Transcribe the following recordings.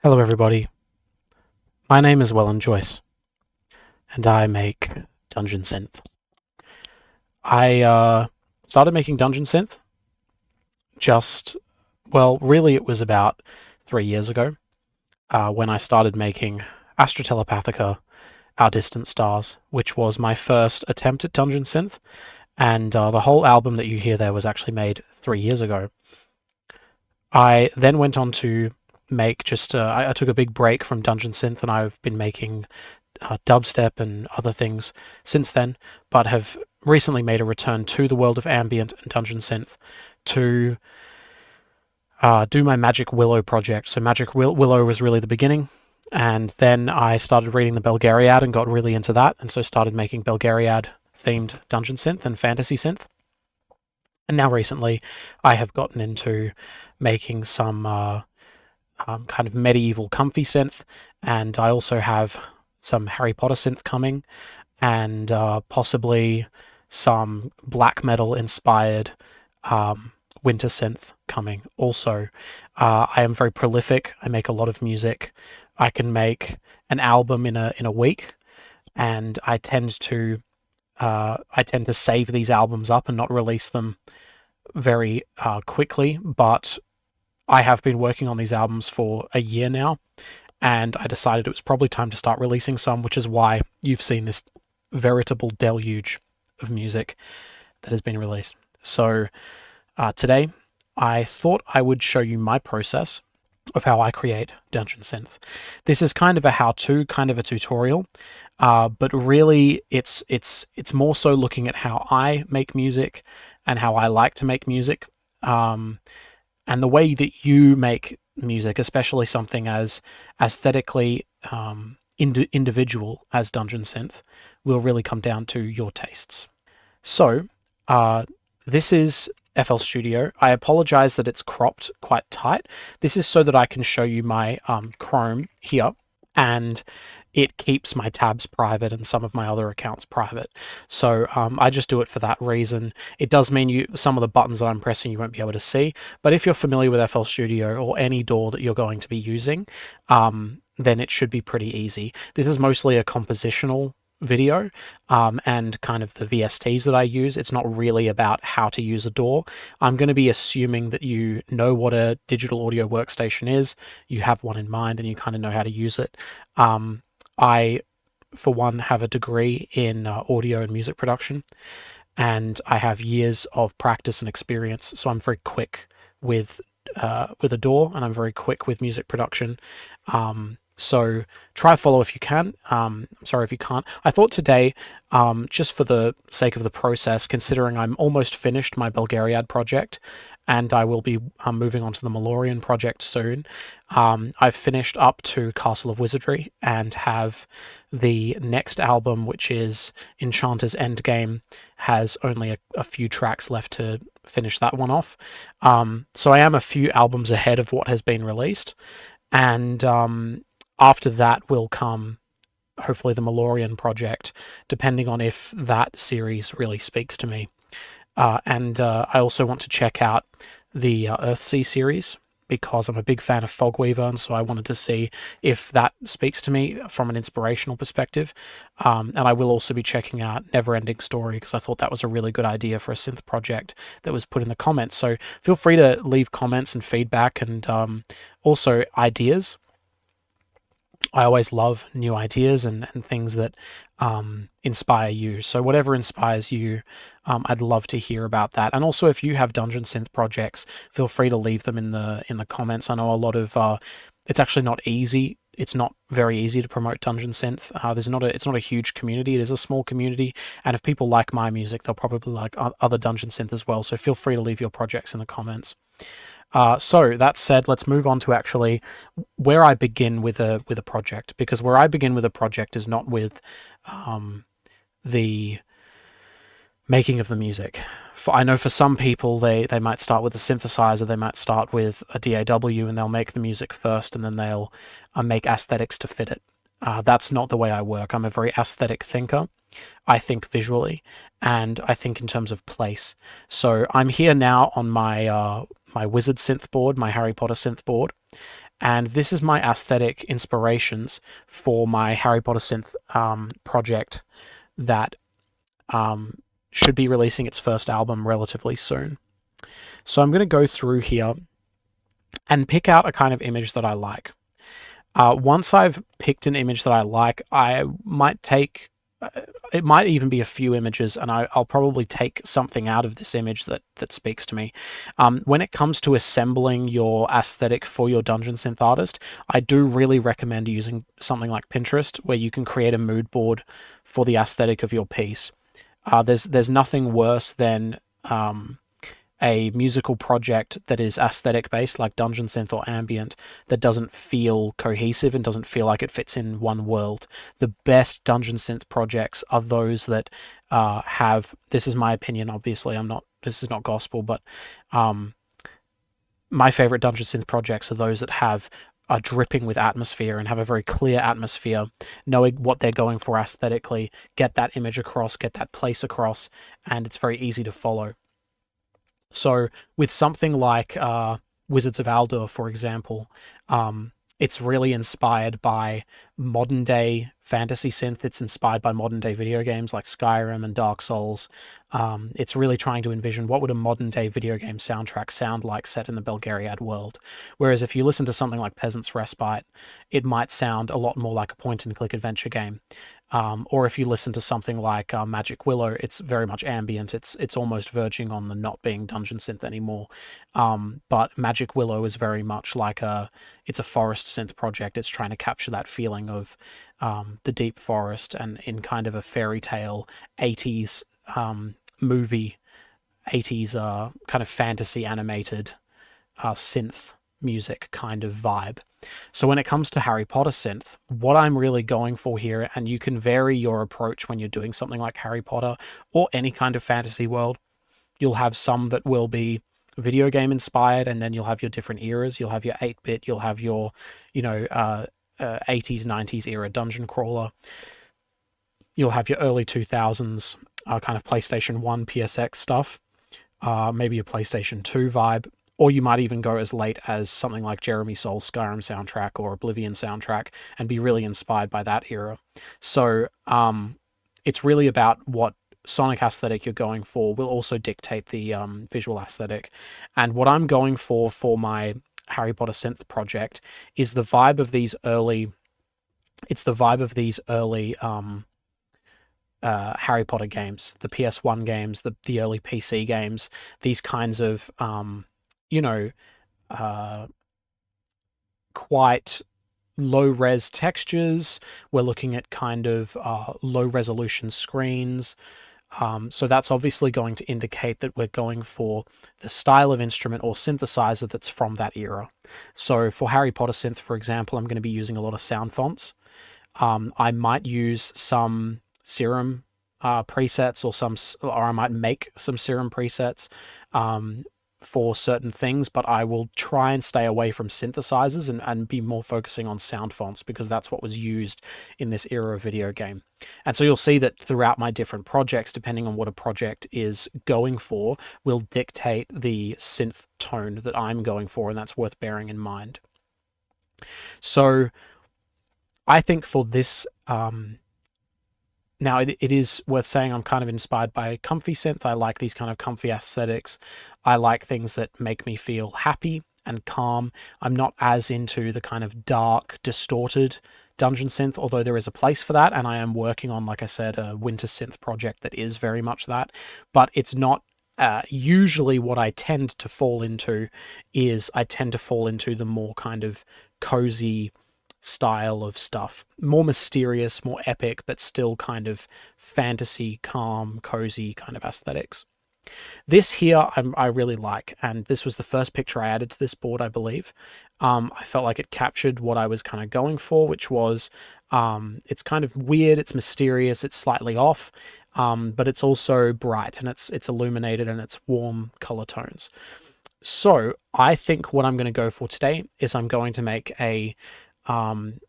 Hello everybody, my name is Welland Joyce, and I make Dungeon Synth. I started making Dungeon Synth really it was about 3 years ago, when I started making Astra Telepathica, Our Distant Stars, which was my first attempt at Dungeon Synth, and the whole album that you hear there was actually made 3 years ago. I then went on to make I took a big break from Dungeon Synth, and I've been making dubstep and other things since then, but have recently made a return to the world of ambient and Dungeon Synth to do my Magic Willow project. So Willow was really the beginning, and then I started reading the Belgariad and got really into that, and so started making Belgariad themed Dungeon Synth and Fantasy Synth. And now recently I have gotten into making some kind of medieval comfy synth, and I also have some Harry Potter synth coming, and possibly some black metal inspired winter synth coming also. I am very prolific. I make a lot of music. I can make an album in a week, and I tend to save these albums up and not release them very quickly, but I have been working on these albums for a year now, and I decided it was probably time to start releasing some, which is why you've seen this veritable deluge of music that has been released. So today, I thought I would show you my process of how I create Dungeon Synth. This is kind of a how-to, kind of a tutorial, but really it's more so looking at how I make music and how I like to make music, and the way that you make music, especially something as aesthetically individual as Dungeon Synth, will really come down to your tastes. So, this is FL Studio. I apologize that it's cropped quite tight. This is so that I can show you my Chrome here, and it keeps my tabs private and some of my other accounts private. So I just do it for that reason. It does mean some of the buttons that I'm pressing you won't be able to see, but if you're familiar with FL Studio or any DAW that you're going to be using, then it should be pretty easy. This is mostly a compositional video, and kind of the VSTs that I use. It's not really about how to use a DAW. I'm going to be assuming that you know what a digital audio workstation is, you have one in mind, and you kind of know how to use it. I, for one, have a degree in audio and music production, and I have years of practice and experience, so I'm very quick with a DAW, and I'm very quick with music production. So try follow if you can. I'm sorry if you can't. I thought today, just for the sake of the process, considering I'm almost finished my Belgariad project, and I will be moving on to the Malorian project soon. I've finished up to Castle of Wizardry and have the next album, which is Enchanter's Endgame, has only a few tracks left to finish that one off. So I am a few albums ahead of what has been released, and after that will come hopefully the Malorian project, depending on if that series really speaks to me. And I also want to check out the Earthsea series, because I'm a big fan of Fogweaver, and so I wanted to see if that speaks to me from an inspirational perspective. And I will also be checking out Neverending Story, because I thought that was a really good idea for a synth project that was put in the comments. So feel free to leave comments and feedback, and also ideas. I always love new ideas and things that inspire you. So whatever inspires you, I'd love to hear about that. And also, if you have Dungeon Synth projects, feel free to leave them in the comments. I know a lot of it's actually not easy. It's not very easy to promote Dungeon Synth. It's not a huge community. It is a small community, and if people like my music, they'll probably like other Dungeon Synth as well. So feel free to leave your projects in the comments. So that said, let's move on to actually where I begin with a project, because where I begin with a project is not with the making of the music. I know for some people they might start with a synthesizer, they might start with a DAW, and they'll make the music first, and then they'll make aesthetics to fit it. That's not the way I work. I'm a very aesthetic thinker. I think visually, and I think in terms of place. So I'm here now on my my wizard synth board, my Harry Potter synth board, And this is my aesthetic inspirations for my Harry Potter synth project that should be releasing its first album relatively soon. So I'm going to go through here and pick out a kind of image that I like. Once I've picked an image that I like, I might take, it might even be a few images, and I'll probably take something out of this image that speaks to me. When it comes to assembling your aesthetic for your dungeon synth artist, I do really recommend using something like Pinterest, where you can create a mood board for the aesthetic of your piece. There's nothing worse than a musical project that is aesthetic based, like dungeon synth or ambient, that doesn't feel cohesive and doesn't feel like it fits in one world. The best dungeon synth projects are those that have, this is my opinion, obviously, this is not gospel, but my favorite dungeon synth projects are those that are dripping with atmosphere and have a very clear atmosphere, knowing what they're going for aesthetically, get that image across, get that place across, and it's very easy to follow. So with something like Wizards of Aldor, for example, it's really inspired by modern day fantasy synth. It's inspired by modern day video games like Skyrim and Dark Souls. It's really trying to envision what would a modern day video game soundtrack sound like set in the Belgariad world. Whereas if you listen to something like Peasant's Respite, it might sound a lot more like a point and click adventure game. Or if you listen to something like Magic Willow, it's very much ambient. It's almost verging on the not being dungeon synth anymore. But Magic Willow is very much like it's a forest synth project. It's trying to capture that feeling of the deep forest and in kind of a fairy tale 80s movie, 80s kind of fantasy animated synth music kind of vibe. So when it comes to Harry Potter synth, what I'm really going for here, and you can vary your approach when you're doing something like Harry Potter or any kind of fantasy world, you'll have some that will be video game inspired, and then you'll have your different eras. You'll have your 8-bit, you'll have your, 80s, 90s era dungeon crawler. You'll have your early 2000s kind of PlayStation 1, PSX stuff, maybe a PlayStation 2 vibe. Or you might even go as late as something like Jeremy Soul's Skyrim soundtrack or Oblivion soundtrack and be really inspired by that era. So it's really about what sonic aesthetic you're going for will also dictate the visual aesthetic. And what I'm going for my Harry Potter synth project is the vibe of these early... It's the vibe of these early Harry Potter games, the PS1 games, the early PC games, these kinds of... quite low-res textures. We're looking at kind of low-resolution screens. So that's obviously going to indicate that we're going for the style of instrument or synthesizer that's from that era. So for Harry Potter synth, for example, I'm going to be using a lot of sound fonts. I might use some Serum presets, or I might make some Serum presets for certain things, but I will try and stay away from synthesizers and be more focusing on sound fonts, because that's what was used in this era of video game. And so you'll see that throughout my different projects, depending on what a project is going for, will dictate the synth tone that I'm going for, and that's worth bearing in mind. So I think for this, now, it is worth saying I'm kind of inspired by comfy synth. I like these kind of comfy aesthetics. I like things that make me feel happy and calm. I'm not as into the kind of dark, distorted dungeon synth, although there is a place for that, and I am working on, like I said, a winter synth project that is very much that, but it's not usually what I tend to fall into. I tend to fall into the more kind of cozy style of stuff, more mysterious, more epic, but still kind of fantasy, calm, cozy kind of aesthetics. This here I really like, and this was the first picture I added to this board, I believe. I felt like it captured what I was kind of going for, which was it's kind of weird, it's mysterious, it's slightly off, but it's also bright, and it's illuminated, and it's warm color tones. So I think what I'm going to go for today is I'm going to make a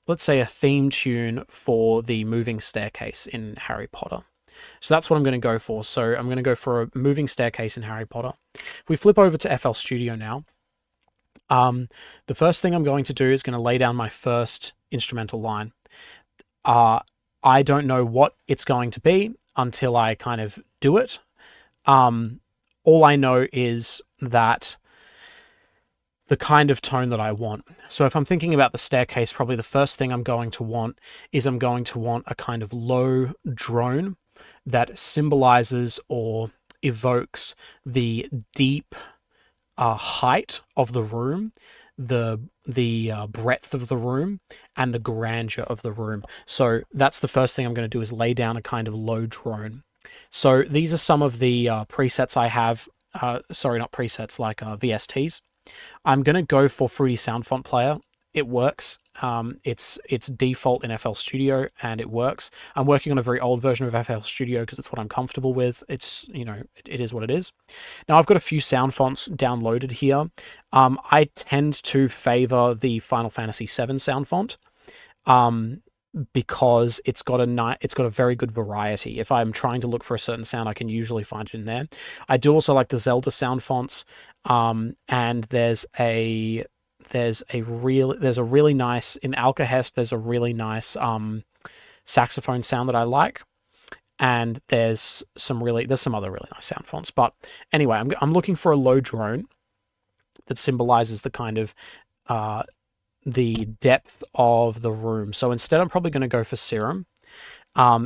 let's say a theme tune for the moving staircase in Harry Potter. So that's what I'm going to go for. So I'm going to go for a moving staircase in Harry Potter. If we flip over to FL Studio now, The first thing I'm going to do is going to lay down my first instrumental line. I don't know what it's going to be until I kind of do it. All I know is that the kind of tone that I want. So if I'm thinking about the staircase, probably the first thing I'm going to want is I'm going to want a kind of low drone that symbolizes or evokes the deep height of the room, the breadth of the room, and the grandeur of the room. So that's the first thing I'm going to do, is lay down a kind of low drone. So these are some of the presets I have. Sorry, not presets, like VSTs. I'm going to go for Fruity Sound Font Player. It works. It's default in FL Studio, and it works. I'm working on a very old version of FL Studio because it's what I'm comfortable with. It's, you know, it is what it is. Now, I've got a few sound fonts downloaded here. I tend to favor the Final Fantasy VII sound font. Because it's got a very good variety. If I'm trying to look for a certain sound, I can usually find it in there. I do also like the Zelda sound fonts, and there's a really nice in Alcahest. There's a really nice saxophone sound that I like, and there's some other really nice sound fonts. But anyway, I'm looking for a low drone that symbolizes the kind of the depth of the room. So instead, I'm probably going to go for Serum,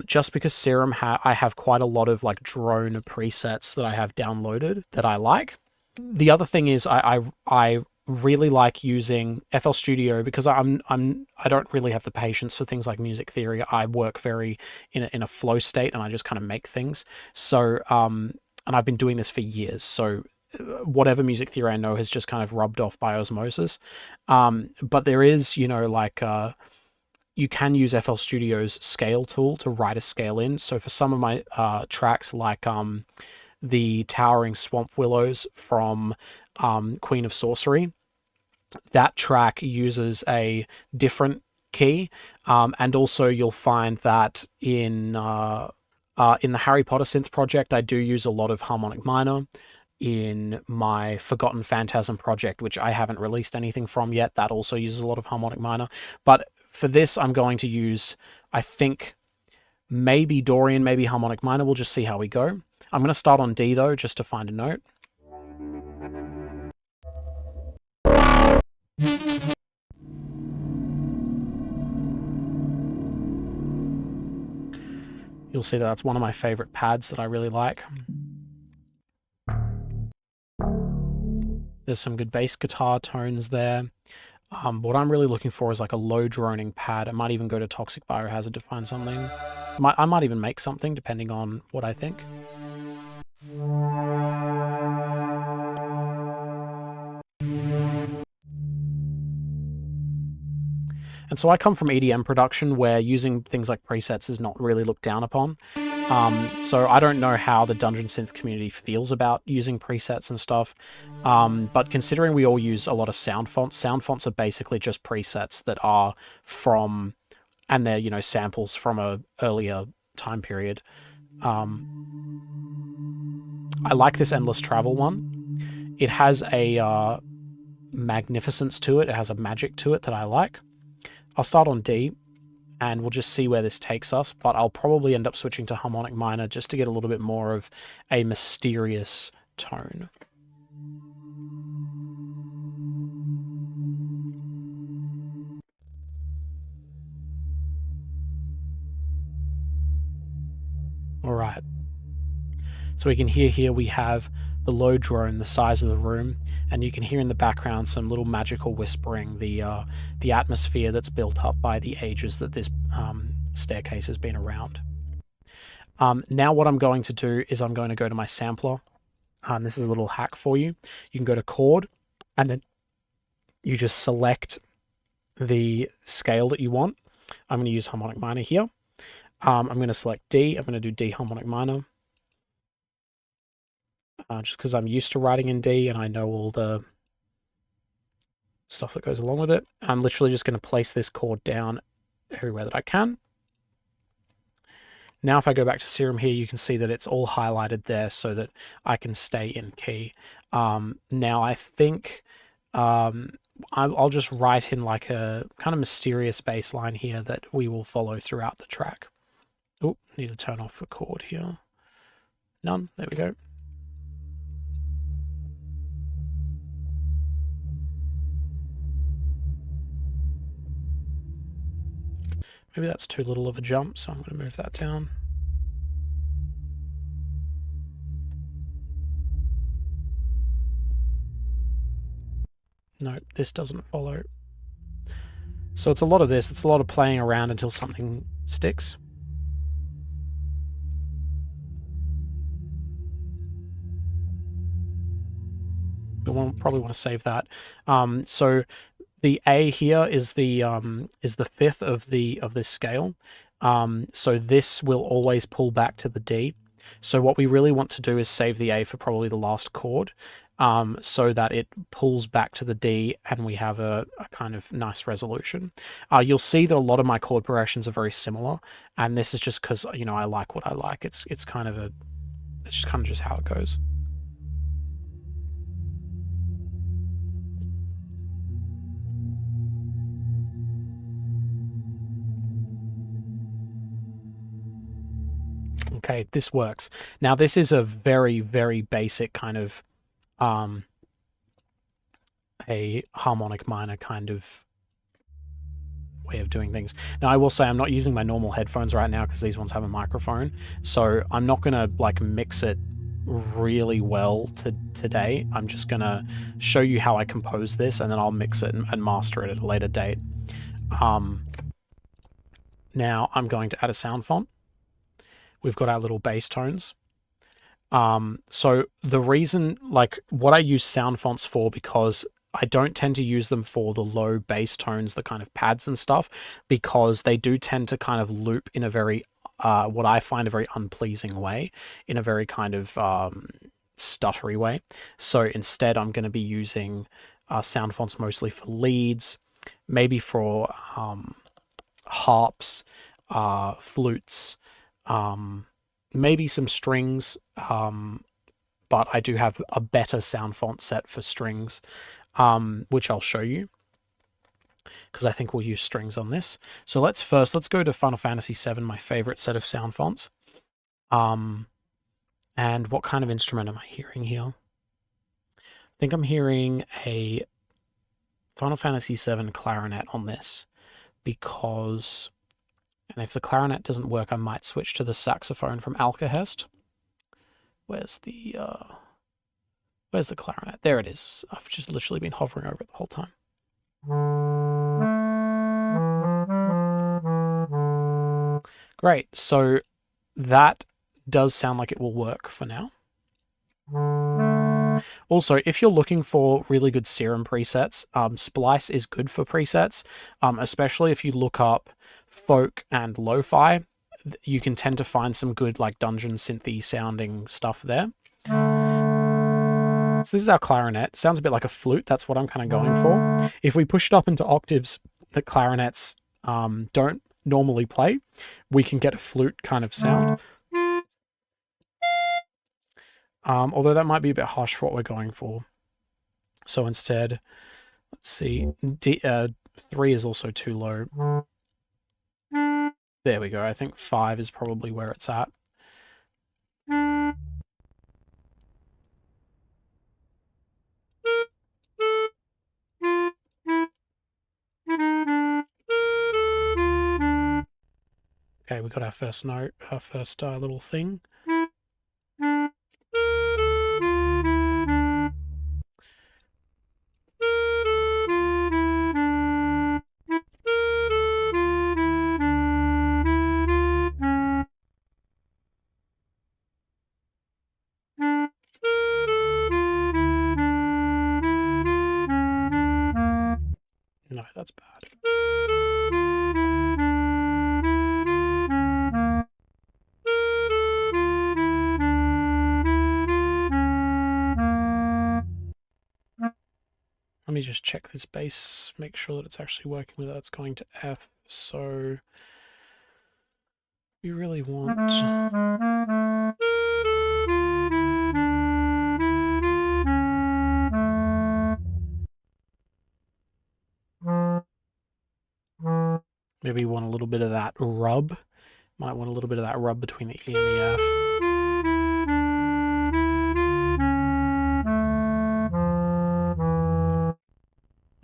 just because Serum I have quite a lot of like drone presets that I have downloaded that I like. The other thing is I really like using FL Studio because I don't really have the patience for things like music theory. I work very in a flow state, and I just kind of make things. So and I've been doing this for years. So whatever music theory I know has just kind of rubbed off by osmosis. But there is, you know, like you can use FL Studio's scale tool to write a scale in. So for some of my tracks, like the Towering Swamp Willows from Queen of Sorcery, that track uses a different key. And also you'll find that in the Harry Potter Synth project, I do use a lot of harmonic minor. In my Forgotten Phantasm project, which I haven't released anything from yet, that also uses a lot of harmonic minor. But for this, I'm going to use, I think, maybe Dorian, maybe harmonic minor. We'll just see how we go. I'm going to start on D, though, just to find a note. You'll see that that's one of my favorite pads that I really like. There's some good bass guitar tones there. What I'm really looking for is like a low droning pad. I might even go to Toxic Biohazard to find something. I might even make something depending on what I think. And so I come from EDM production where using things like presets is not really looked down upon. So I don't know how the Dungeon Synth community feels about using presets and stuff. But considering we all use a lot of sound fonts are basically just presets that are from, and they're, you know, samples from a earlier time period. I like this Endless Travel one. It has a magnificence to it. It has a magic to it that I like. I'll start on D, and we'll just see where this takes us, but I'll probably end up switching to harmonic minor just to get a little bit more of a mysterious tone. All right. So we can hear here we have the low drone, the size of the room, and you can hear in the background some little magical whispering, the atmosphere that's built up by the ages that this staircase has been around. Now what I'm going to do is I'm going to go to my sampler. This is a little hack for you. You can go to chord, and then you just select the scale that you want. I'm going to use harmonic minor here. I'm going to select D. I'm going to do D harmonic minor. Just because I'm used to writing in D and I know all the stuff that goes along with it. I'm literally just going to place this chord down everywhere that I can. Now if I go back to Serum here, you can see that it's all highlighted there so that I can stay in key. Now I think I'll just write in like a kind of mysterious bass line here that we will follow throughout the track. Oh, need to turn off the chord here. None. There we go. Maybe that's too little of a jump, so I'm going to move that down. No, this doesn't follow. So it's a lot of this. It's a lot of playing around until something sticks. We'll probably want to save that. So the A here is the fifth of this scale. So this will always pull back to the D. So what we really want to do is save the A for probably the last chord, so that it pulls back to the D and we have a kind of nice resolution. You'll see that a lot of my chord progressions are very similar, and this is just because I like what I like. It's just kind of just how it goes. Okay, this works. Now this is a very, very basic kind of a harmonic minor kind of way of doing things. Now I will say I'm not using my normal headphones right now because these ones have a microphone, so I'm not gonna like mix it really well today. I'm just gonna show you how I compose this, and then I'll mix it and master it at a later date. Now I'm going to add a sound font. We've got our little bass tones. So the reason, like, what I use sound fonts for, because I don't tend to use them for the low bass tones, the kind of pads and stuff, because they do tend to kind of loop in a very, what I find a very unpleasing way, in a very kind of stuttery way. So instead, I'm going to be using sound fonts mostly for leads, maybe for harps, flutes, maybe some strings, but I do have a better sound font set for strings, which I'll show you, because I think we'll use strings on this. So let's go to Final Fantasy VII, my favorite set of sound fonts. And what kind of instrument am I hearing here? I think I'm hearing a Final Fantasy VII clarinet on this, because... And if the clarinet doesn't work, I might switch to the saxophone from Alcahest. Where's the clarinet? There it is. I've just literally been hovering over it the whole time. Great. So that does sound like it will work for now. Also, if you're looking for really good serum presets, Splice is good for presets, especially if you look up folk and lo-fi. You can tend to find some good like dungeon synthy sounding stuff there. So this is our clarinet. Sounds a bit like a flute. That's what I'm kind of going for. If we push it up into octaves that clarinets don't normally play, we can get a flute kind of sound. Although that might be a bit harsh for what we're going for. So instead, let's see, 3 is also too low. There we go. I think 5 is probably where it's at. Okay, we got our first note, our first little thing. No, that's bad. Let me just check this bass, make sure that it's actually working with it. It's going to F, so we really want... Maybe you want a little bit of that rub. Might want a little bit of that rub between the E and the F.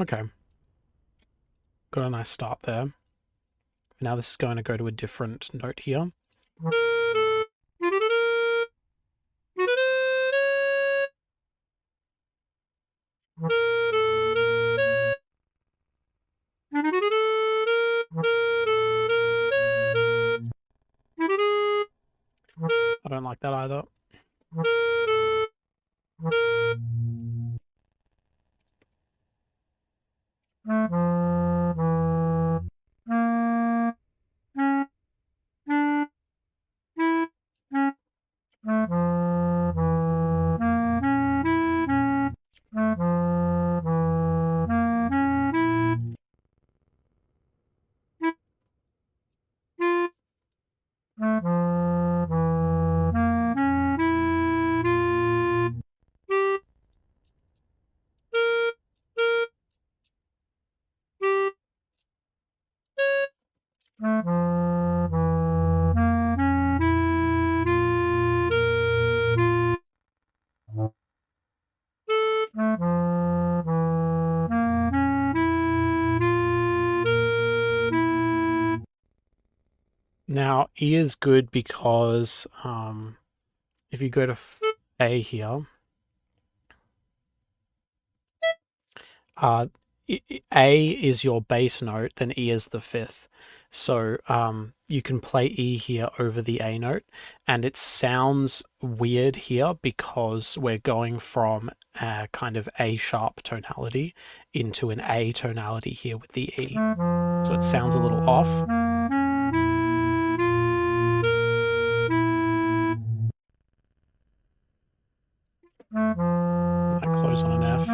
Okay. Got a nice start there. Now this is going to go to a different note here. I don't like that either. Now, E is good because if you go to A here, A is your bass note, then E is the fifth. So you can play E here over the A note, and it sounds weird here because we're going from a kind of A sharp tonality into an A tonality here with the E. So it sounds a little off. I close on an F.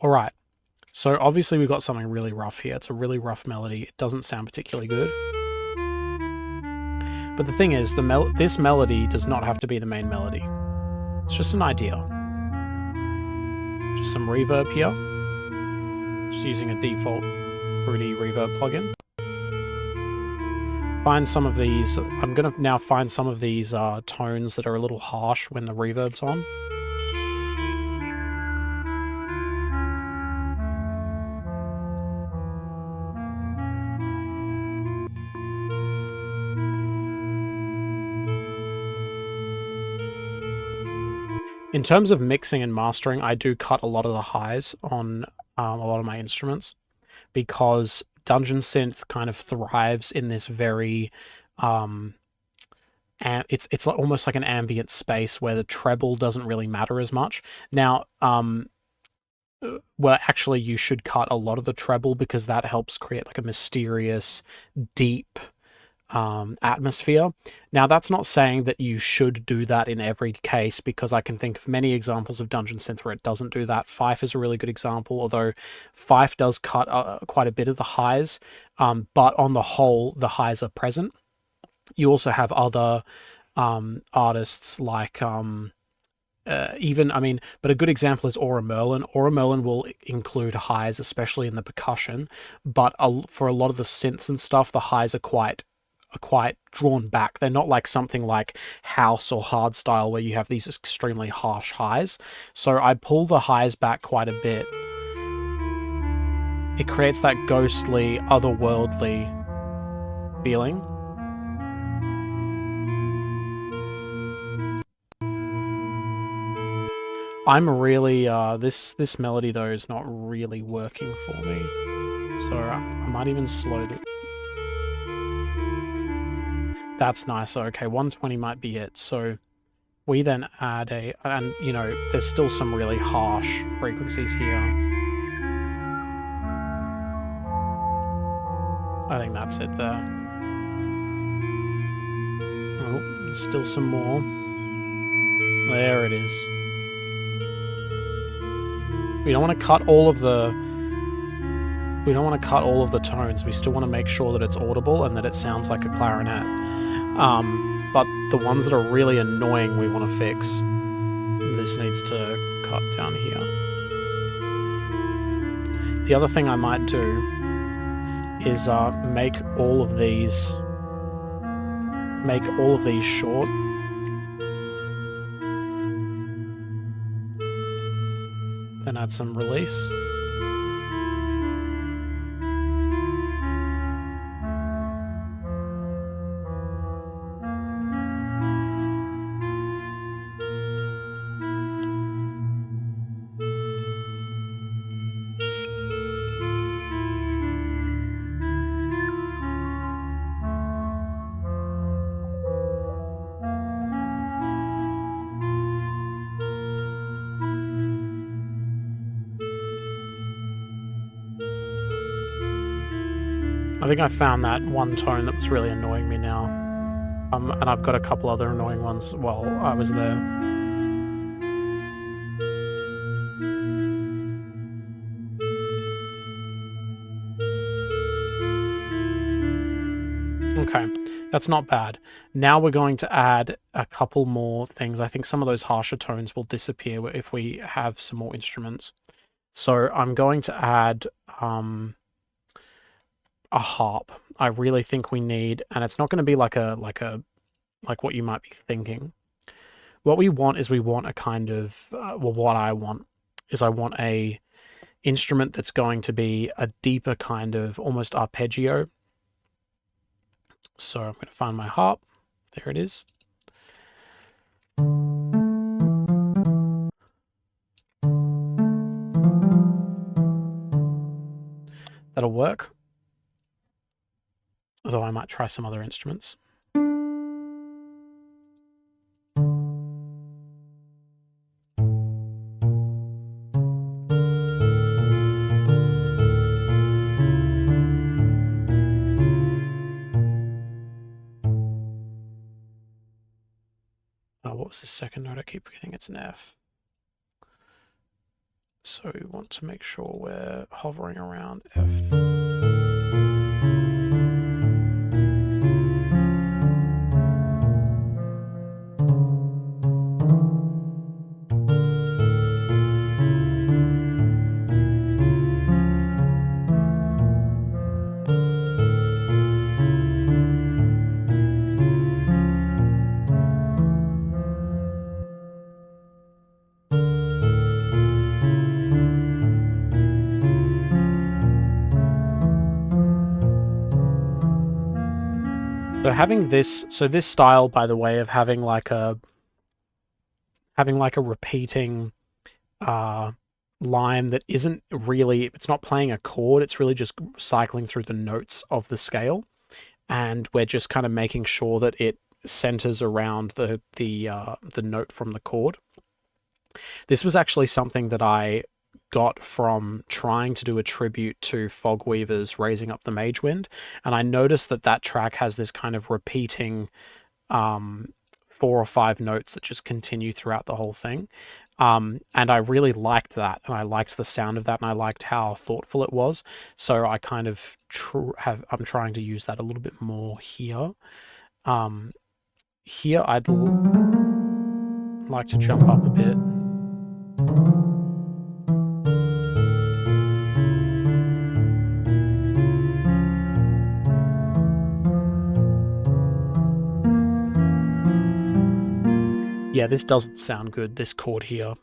All right, so obviously we've got something really rough here. It's a really rough melody. It doesn't sound particularly good. But the thing is, this melody does not have to be the main melody. It's just an idea. Just some reverb here. Just using a default Fruity reverb plugin. Find some of these. I'm going to now find some of these tones that are a little harsh when the reverb's on. In terms of mixing and mastering, I do cut a lot of the highs on a lot of my instruments because Dungeon Synth kind of thrives in this very, it's almost like an ambient space where the treble doesn't really matter as much. Now, well, actually, you should cut a lot of the treble because that helps create like a mysterious, deep atmosphere. Now, that's not saying that you should do that in every case, because I can think of many examples of Dungeon Synth where it doesn't do that. Fife is a really good example, although Fife does cut quite a bit of the highs, but on the whole, the highs are present. You also have other artists like but a good example is Aura Merlin. Aura Merlin will include highs, especially in the percussion, but for a lot of the synths and stuff, the highs are quite drawn back. They're not like something like house or hardstyle where you have these extremely harsh highs. So I pull the highs back quite a bit. It creates that ghostly, otherworldly feeling. I'm really this melody though is not really working for me, so I might even slow it. That's nice. Okay, 120 might be it. So we then add and you know, there's still some really harsh frequencies here. I think that's it there. Oh, there's still some more. There it is. We don't want to cut all of the We don't want to cut all of the tones. We still want to make sure that it's audible and that it sounds like a clarinet. But the ones that are really annoying we want to fix. This needs to cut down here. The other thing I might do is make all of these short. Then add some release. I think I found that one tone that was really annoying me now. And I've got a couple other annoying ones while I was there. Okay, that's not bad. Now we're going to add a couple more things. I think some of those harsher tones will disappear if we have some more instruments. So I'm going to add a harp. I really think we need, and it's not going to be like what you might be thinking. What we want is a kind of what I want is I want a instrument that's going to be a deeper kind of almost arpeggio. So I'm going to find my harp. There it is. That'll work. Although I might try some other instruments. What was the second note? I keep forgetting it's an F. So we want to make sure we're hovering around F. So having this, this style, by the way, of having like a repeating line that isn't really, it's not playing a chord, it's really just cycling through the notes of the scale, and we're just kind of making sure that it centers around the note from the chord. This was actually something that I got from trying to do a tribute to Fogweaver's Raising Up the Mage Wind, and I noticed that track has this kind of repeating 4 or 5 notes that just continue throughout the whole thing, and I really liked that, and I liked the sound of that, and I liked how thoughtful it was. So I kind of I'm trying to use that a little bit more here. Here I'd like to jump up a bit. Yeah, this doesn't sound good, this chord here.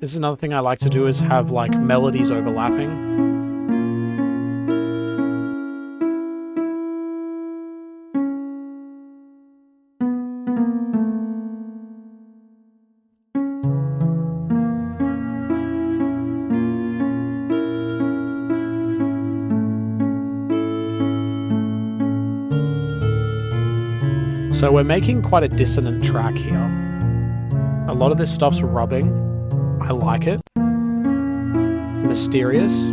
This is another thing I like to do, is have like melodies overlapping. So we're making quite a dissonant track here. A lot of this stuff's rubbing. I like it. Mysterious.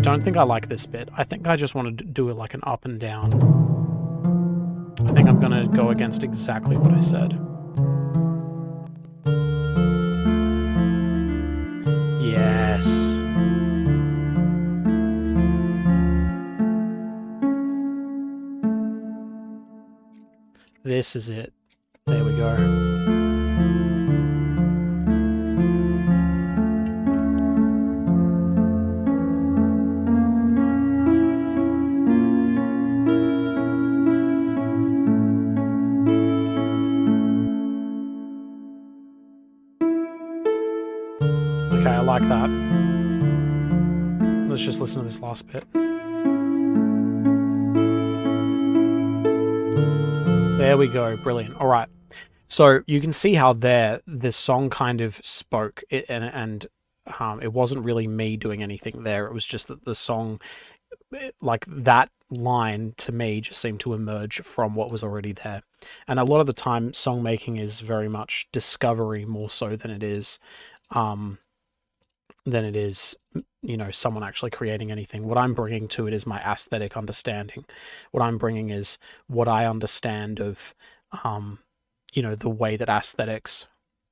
don't think I like this bit. I think I just want to do it like an up and down. I think I'm going to go against exactly what I said. Yes. This is it. There we go. Okay, I like that. Let's just listen to this last bit. There we go. Brilliant. All right. So you can see how this song kind of spoke, and it wasn't really me doing anything there. It was just that the song, like that line to me, just seemed to emerge from what was already there. And a lot of the time, song making is very much discovery more so than it is, you know, someone actually creating anything. What I'm bringing to it is my aesthetic understanding. What I'm bringing is what I understand of, you know, the way that aesthetics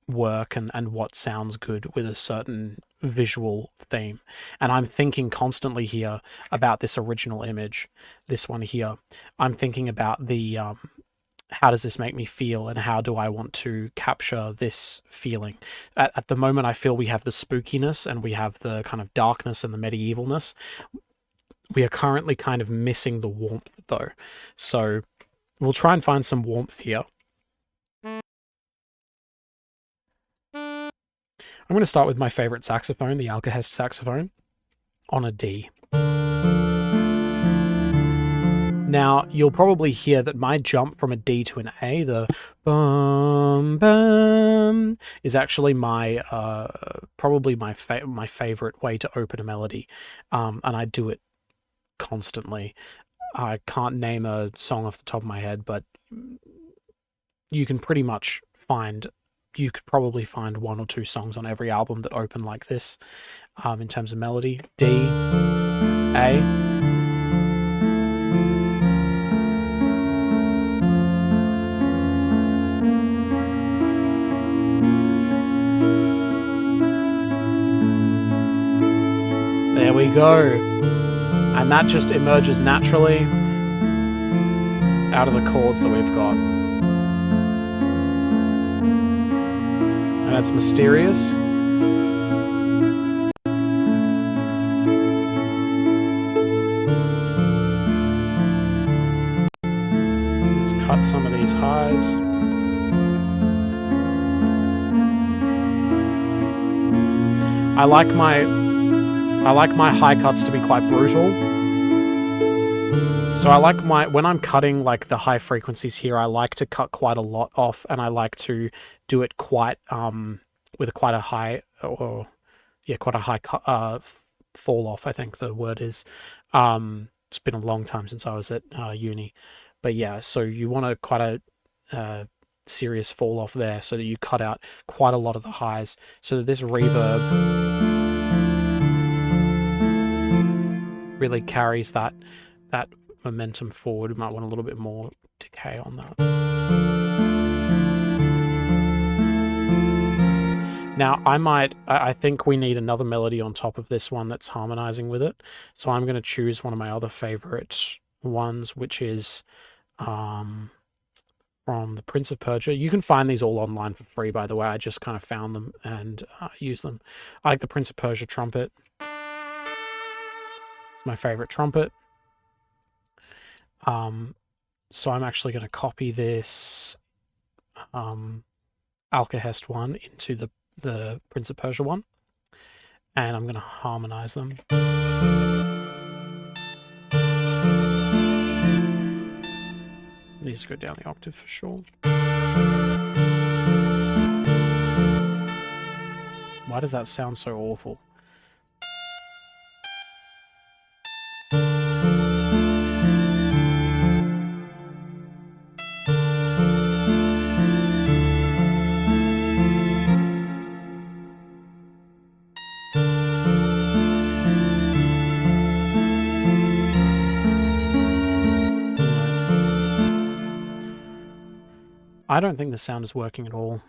work and what sounds good with a certain visual theme. And I'm thinking constantly here about this original image, this one here. I'm thinking about the how does this make me feel, and how do I want to capture this feeling? At the moment, I feel we have the spookiness and we have the kind of darkness and the medievalness. We are currently kind of missing the warmth, though. So we'll try and find some warmth here. I'm going to start with my favorite saxophone, the Alcehest saxophone, on a D. Now, you'll probably hear that my jump from a D to an A, the bum bum, is actually my probably my favorite way to open a melody, and I do it constantly. I can't name a song off the top of my head, but you can pretty much find. You could probably find one or two songs on every album that open like this, in terms of melody. D, A. There we go. And that just emerges naturally out of the chords that we've got. And it's mysterious. Let's cut some of these highs. I like my high cuts to be quite brutal. So I like when I'm cutting like the high frequencies here, I like to cut quite a lot off, and I like to do it quite with quite a high fall off, I think the word is. It's been a long time since I was at uni, but yeah, so you want quite a serious fall off there, so that you cut out quite a lot of the highs, so that this reverb really carries that momentum forward. We might want a little bit more decay on that. Now, I think we need another melody on top of this one that's harmonizing with it. So I'm going to choose one of my other favorite ones, which is from the Prince of Persia. You can find these all online for free, by the way. I just kind of found them and use them. I like the Prince of Persia trumpet. It's my favorite trumpet. So I'm actually going to copy this Alcehest one into the Prince of Persia one, and I'm going to harmonize them. Needs to go down the octave for sure. Why does that sound so awful? I don't think the sound is working at all.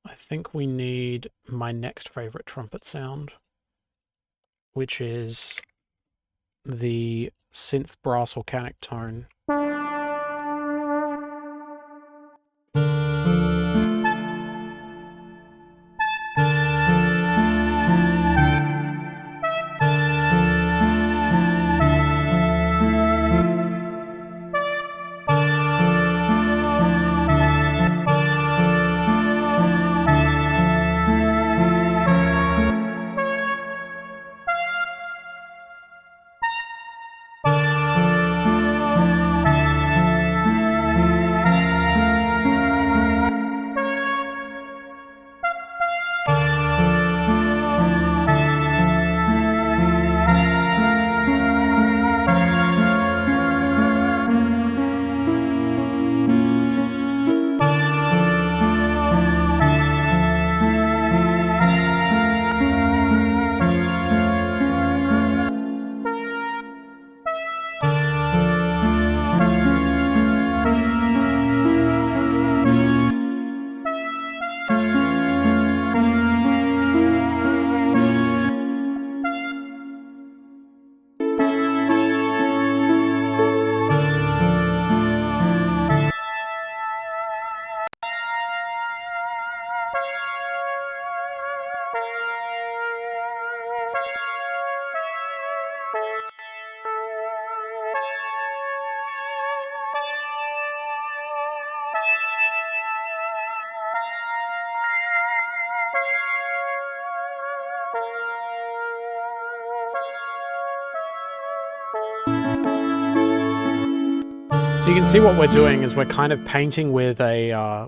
I think we need my next favorite trumpet sound, which is the synth brass organic tone. So you can see what we're doing is we're kind of painting with a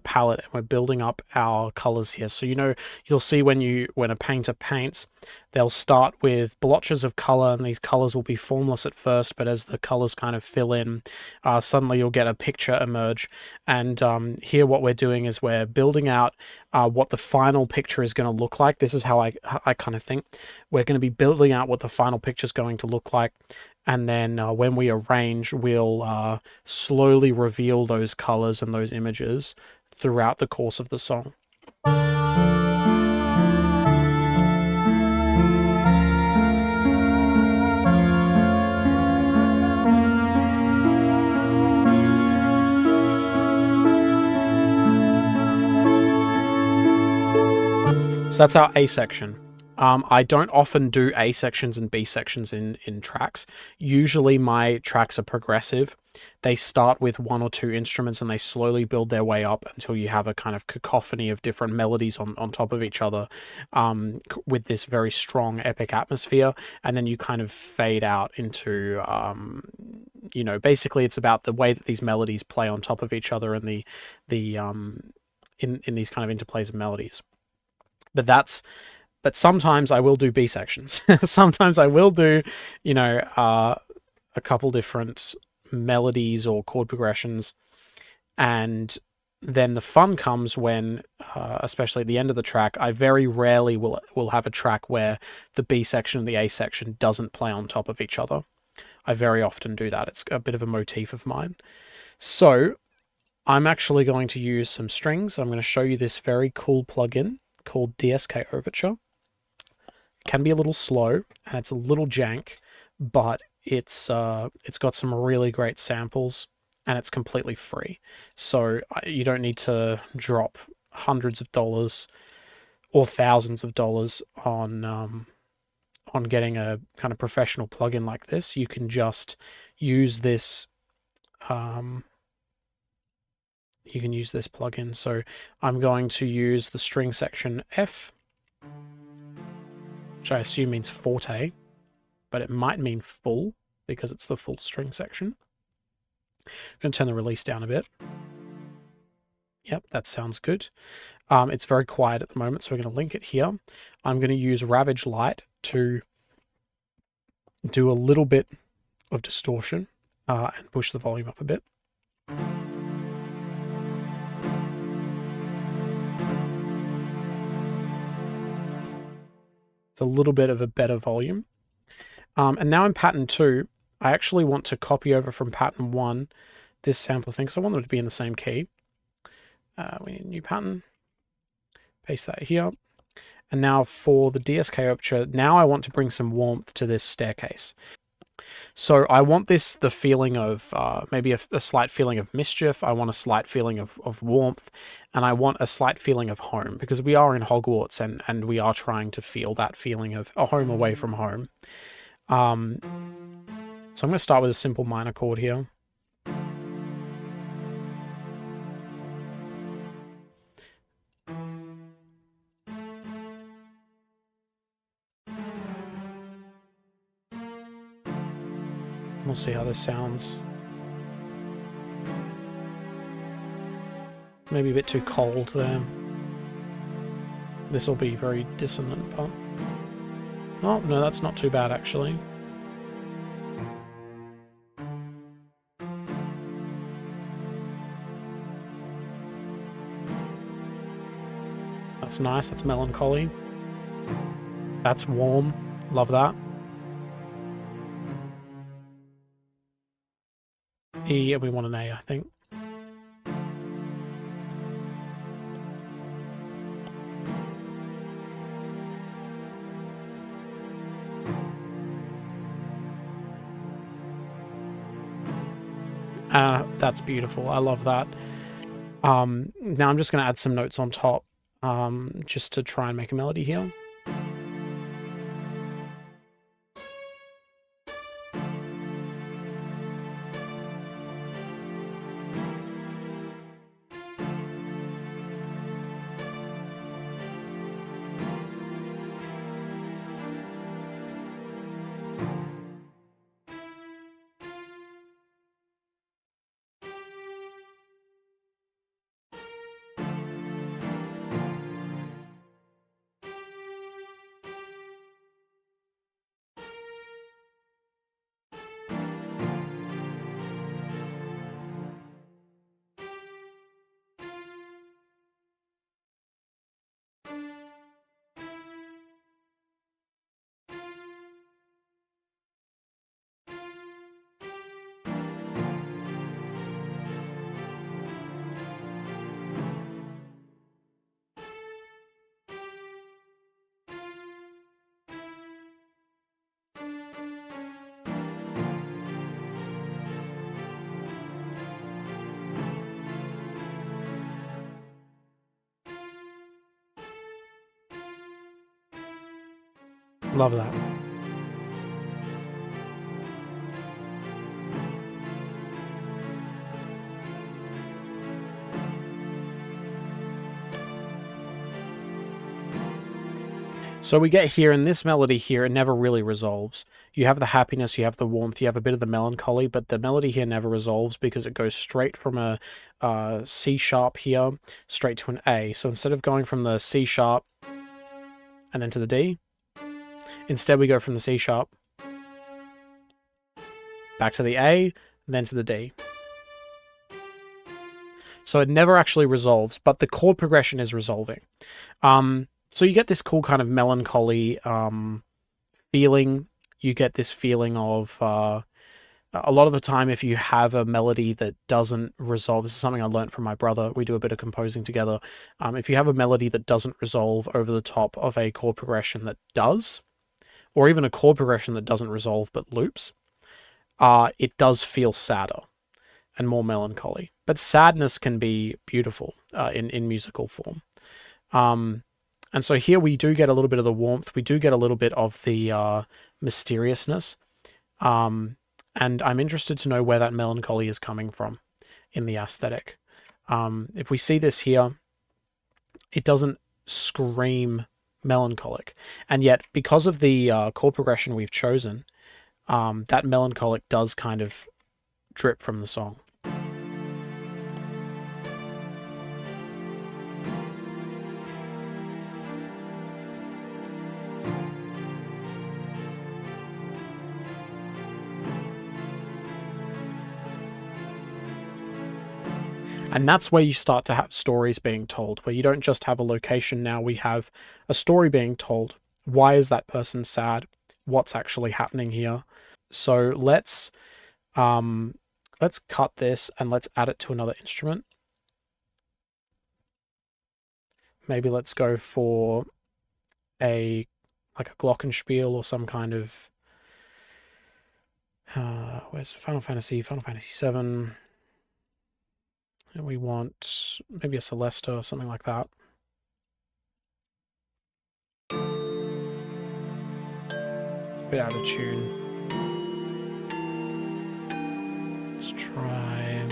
palette, and we're building up our colors here. So you'll see when a painter paints, they'll start with blotches of color, and these colors will be formless at first, but as the colors kind of fill in, suddenly you'll get a picture emerge. And here what we're doing is we're building out what the final picture is going to look like. This is how I kind of think. We're going to be building out what the final picture is going to look like. And then when we arrange, we'll slowly reveal those colors and those images throughout the course of the song. So that's our A section. I don't often do A sections and B sections in tracks. Usually my tracks are progressive. They start with one or two instruments and they slowly build their way up until you have a kind of cacophony of different melodies on top of each other, with this very strong epic atmosphere. And then you kind of fade out into, basically it's about the way that these melodies play on top of each other and in these kind of interplays of melodies. But sometimes I will do B sections. Sometimes I will do, a couple different melodies or chord progressions. And then the fun comes when, especially at the end of the track, I very rarely will have a track where the B section and the A section doesn't play on top of each other. I very often do that. It's a bit of a motif of mine. So I'm actually going to use some strings. I'm going to show you this very cool plugin called DSK Overture. It can be a little slow and it's a little jank, but it's got some really great samples and it's completely free. So you don't need to drop hundreds of dollars or thousands of dollars on getting a kind of professional plugin like this. You can just use this. You can use this plugin. So I'm going to use the string section F, which I assume means forte, but it might mean full because it's the full string section. I'm going to turn the release down a bit. Yep, that sounds good. It's very quiet at the moment, so we're going to link it here. I'm going to use Ravage Light to do a little bit of distortion and push the volume up a bit. It's a little bit of a better volume. And now in pattern 2, I actually want to copy over from pattern 1 this sampler thing because I want them to be in the same key. We need a new pattern. Paste that here. And now for the DSK Overture, now I want to bring some warmth to this staircase. So I want the feeling of maybe a slight feeling of mischief. I want a slight feeling of warmth, and I want a slight feeling of home, because we are in Hogwarts and we are trying to feel that feeling of a home away from home. So I'm going to start with a simple minor chord here. We'll see how this sounds. Maybe a bit too cold there. This will be very dissonant, but... Oh, no, that's not too bad, actually. That's nice, that's melancholy. That's warm, love that. E, and we want an A, I think. That's beautiful. I love that. Now I'm just going to add some notes on top, just to try and make a melody here. Love that. So we get here in this melody here, it never really resolves. You have the happiness, you have the warmth, you have a bit of the melancholy, but the melody here never resolves because it goes straight from a C sharp here, straight to an A. So instead of going from the C sharp and then to the D, instead we go from the C sharp back to the A, then to the D. So it never actually resolves, but the chord progression is resolving. So you get this cool kind of melancholy feeling. You get this feeling of a lot of the time, if you have a melody that doesn't resolve, this is something I learned from my brother. We do a bit of composing together. If you have a melody that doesn't resolve over the top of a chord progression that does, or even a chord progression that doesn't resolve but loops, it does feel sadder and more melancholy. But sadness can be beautiful in musical form. And so here we do get a little bit of the warmth. We do get a little bit of the mysteriousness. And I'm interested to know where that melancholy is coming from in the aesthetic. If we see this here, it doesn't scream melancholic. And yet, because of the chord progression we've chosen, that melancholic does kind of drip from the song. And that's where you start to have stories being told, where you don't just have a location now, we have a story being told. Why is that person sad? What's actually happening here? So let's let's cut this and let's add it to another instrument. Maybe let's go for like a glockenspiel or some kind of where's Final Fantasy 7, and we want maybe a Celesta or something like that. It's a bit out of tune. Let's try.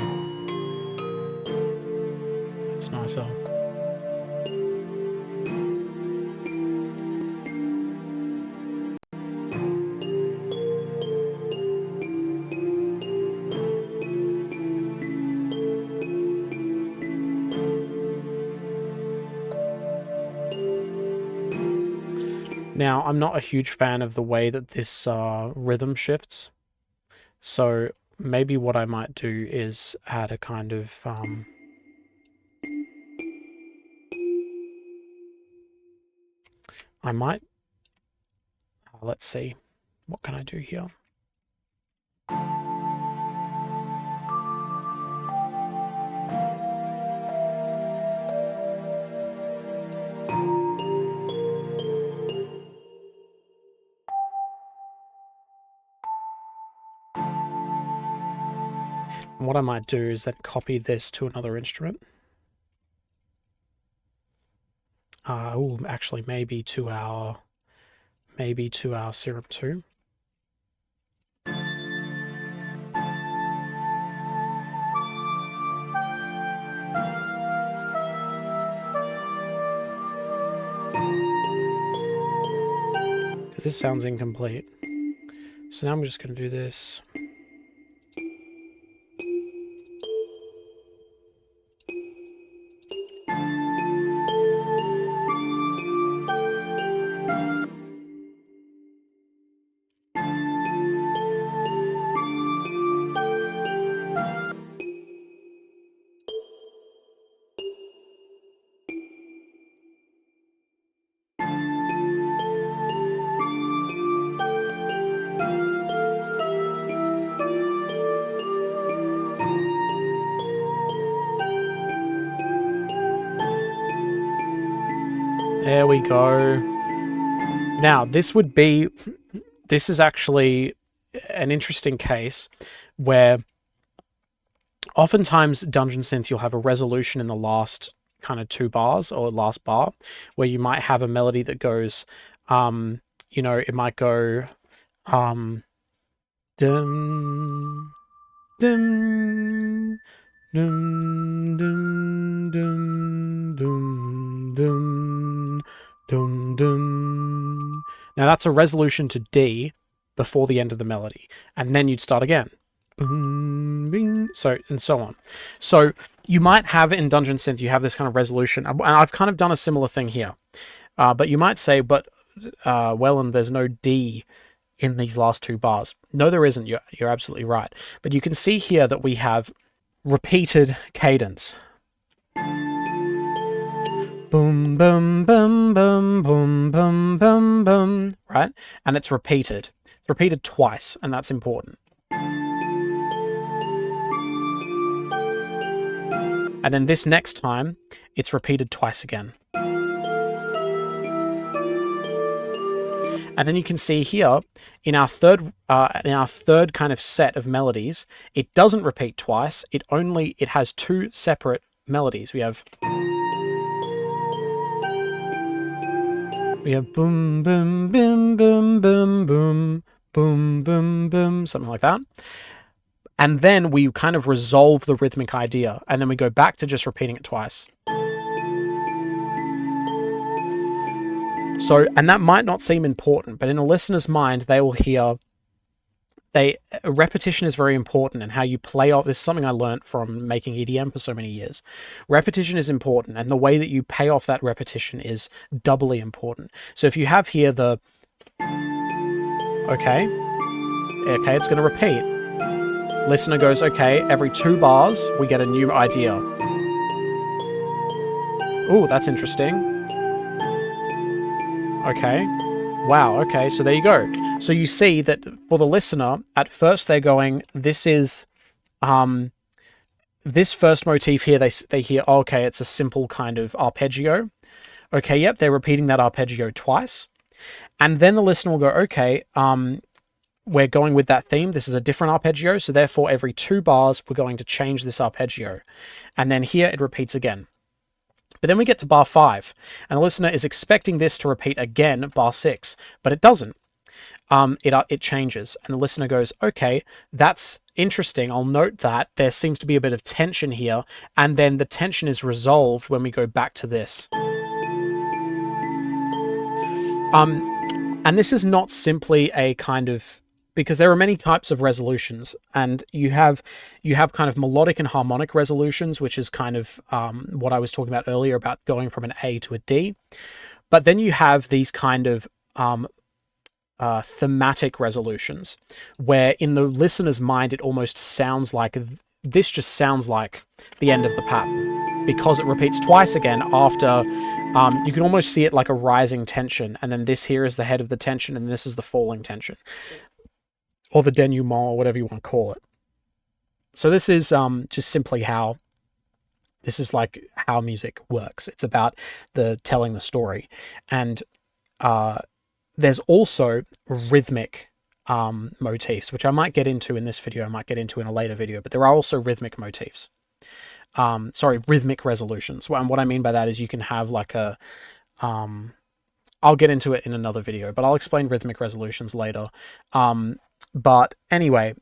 That's nicer. Now, I'm not a huge fan of the way that this rhythm shifts, so maybe what I might do is add a kind of I might let's see, what can I do here? And what I might do is then copy this to another instrument. Oh, actually, maybe to our Syrup 2. Because this sounds incomplete. So now I'm just going to do this. There we go. Now, this is actually an interesting case where oftentimes Dungeon Synth, you'll have a resolution in the last kind of 2 bars or last bar where you might have a melody that goes, you know, it might go, dum, dum, dum, dum, dum, dum, dum, dum, dum. Now that's a resolution to D before the end of the melody, and then you'd start again. Boom, bing, so and so on. So you might have in Dungeon Synth, you have this kind of resolution, and I've kind of done a similar thing here. But you might say, but Wellen, there's no D in these last 2 bars. No, there isn't. You're absolutely right. But you can see here that we have repeated cadence. Boom, boom, boom, boom, boom, boom, boom, boom. Right? And it's repeated. It's repeated twice, and that's important. And then this next time, it's repeated twice again. And then you can see here in our third kind of set of melodies, it doesn't repeat twice. It has 2 separate melodies. We have boom, boom, boom, boom, boom, boom, boom, boom, boom, something like that. And then we kind of resolve the rhythmic idea, and then we go back to just repeating it twice. So, and that might not seem important, but in a listener's mind, they will hear repetition is very important, and how you play off. This is something I learned from making EDM for so many years. Repetition is important, and the way that you pay off that repetition is doubly important. So if you have here the okay, it's going to repeat. Listener goes, okay, every 2 bars, we get a new idea. Ooh, that's interesting. Okay. Wow, okay, so there you go. So you see that for the listener, at first they're going, this is this first motif here, they hear, oh, okay, it's a simple kind of arpeggio. Okay, yep, they're repeating that arpeggio twice. And then the listener will go, okay, we're going with that theme. This is a different arpeggio, so therefore every 2 bars, we're going to change this arpeggio. And then here it repeats again. But then we get to bar 5, and the listener is expecting this to repeat again at bar 6, but it doesn't. It changes, and the listener goes, okay, that's interesting. I'll note that there seems to be a bit of tension here, and then the tension is resolved when we go back to this. And this is not simply a kind of, because there are many types of resolutions, and you have kind of melodic and harmonic resolutions, which is kind of what I was talking about earlier about going from an A to a D. But then you have these kind of thematic resolutions, where in the listener's mind it almost sounds like this just sounds like the end of the pattern, because it repeats twice again after. You can almost see it like a rising tension, and then this here is the head of the tension, and this is the falling tension, or the denouement, or whatever you want to call it. So this is just simply how this is like how music works. It's about telling the story, and there's also rhythmic motifs, which I might get into in this video. I might get into in a later video, but there are also rhythmic motifs. Rhythmic resolutions. And what I mean by that is you can have like a, I'll get into it in another video, but I'll explain rhythmic resolutions later. But anyway,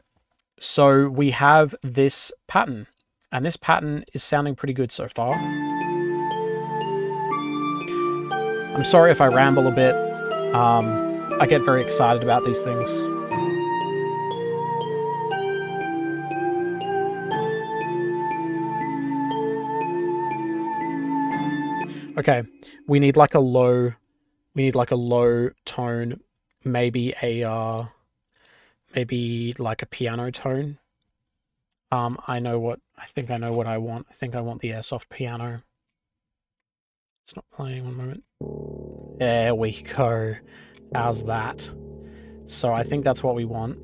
so we have this pattern, and this pattern is sounding pretty good so far. I'm sorry if I ramble a bit. I get very excited about these things. Okay, we need like a low tone, maybe like a piano tone. I think I know what I want. I think I want the airsoft piano. It's not playing, one moment. There we go. How's that? So I think that's what we want.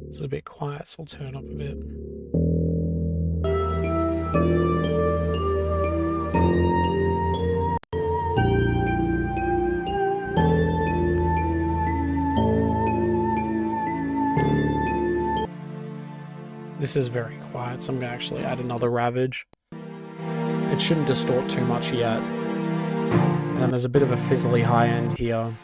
It's a bit quiet, so I'll turn up a bit. This is very quiet, so I'm going to actually add another ravage. It shouldn't distort too much yet. And then there's a bit of a fizzly high end here.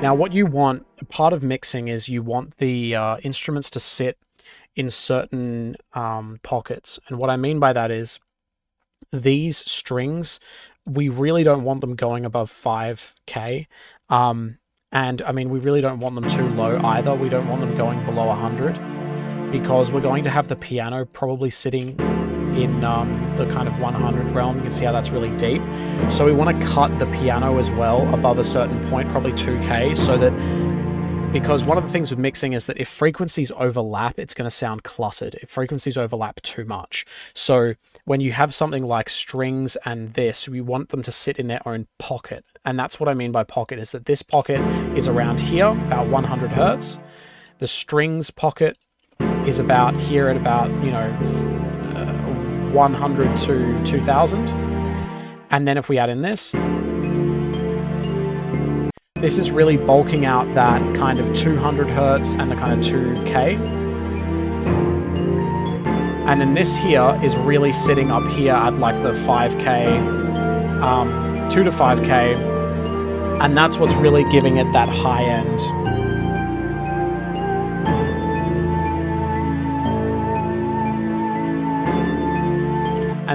Now, what you want, part of mixing is you want the instruments to sit in certain pockets. And what I mean by that is these strings, we really don't want them going above 5K. And I mean, we really don't want them too low either. We don't want them going below 100, because we're going to have the piano probably sitting in the kind of 100 realm. You can see how that's really deep. So we want to cut the piano as well above a certain point, probably 2K, so that, because one of the things with mixing is that if frequencies overlap, it's going to sound cluttered. If frequencies overlap too much. So when you have something like strings and this, we want them to sit in their own pocket. And that's what I mean by pocket, is that this pocket is around here, about 100 hertz. The strings pocket is about here at about, 100 to 2000. And then if we add in this is really bulking out that kind of 200 hertz and the kind of 2K. And then this here is really sitting up here at like the 5K, 2 to 5K. And that's what's really giving it that high end.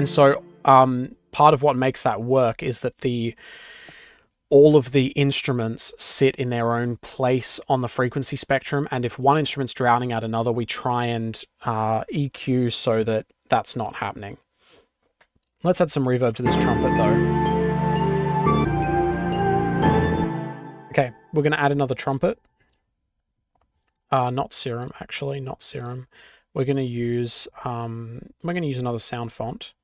And so part of what makes that work is that all of the instruments sit in their own place on the frequency spectrum, and if one instrument's drowning out another, we try and EQ so that that's not happening. Let's add some reverb to this trumpet though. Okay, we're going to add another trumpet. Not Serum, actually, not Serum. We're going to use another sound font,